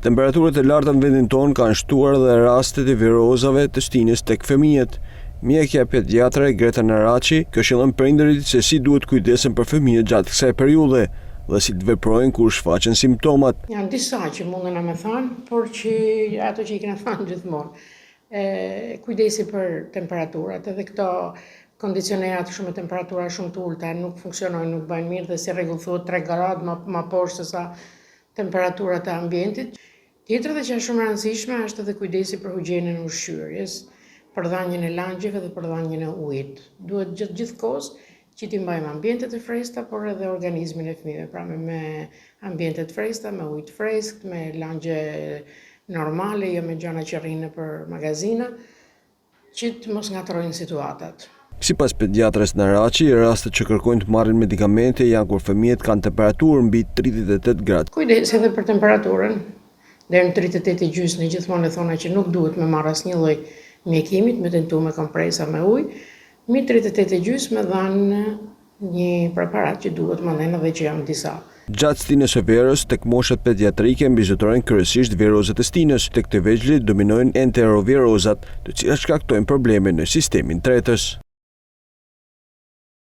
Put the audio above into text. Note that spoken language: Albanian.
Temperaturat e larta në vendin tonë kanë shtuar dhe rastet e virozave të stinës tek fëmijët. Mjekja pediatre Greta Naraci këshillon prindërit se si duhet kujdesen për fëmijët gjatë kësaj periudhe dhe si të veprojnë kur shfaqen simptomat. Janë disa që mundën me thanë, por që ato që i kena thanë gjithmonë. Kujdesi për temperaturat, edhe këto kondicionerat shumë me temperatura shumë të ulta nuk funksionojnë, nuk bëjnë mirë dhe si rregull thuhet 3 gradë më poshtë se sa temperaturat e ambientit. Tjetër dhe që është shumë rëndësishme është edhe kujdesi për higjienën e ushqyerjes, për dhanjen e langjeve dhe për dhanjen e ujit. Duhet gjithkohës që t'i mbajmë ambientet e freskëta, por edhe organizmin e fëmijëve, pra me ambientet freskëta, me ujë të freskët, me langje normale, jo me gjëra që rrinë nëpër magazina, që të mos ngatrojnë situatat. Sipas pediatres Naraci, rastet që kërkojnë të marrin medikamente janë kur fëmijët kanë temperaturë mbi 38 gradë. Kujdes edhe për temperaturën. Deri në 38,5 gjithmonë e thona që nuk duhet me marrë asnjë lloj mjekimit, me tentu me kompresa me ujë. Mi 38,5 me dhanë një preparat që duhet më ndenë dhe që janë disa. Gjatë stinës së verës, tek moshat pediatrike mbizotohen kryesisht virozat e stinës, tek të vegjëlit dominojnë enterovirozat, të cilat shkaktojnë probleme në sistemin tretës.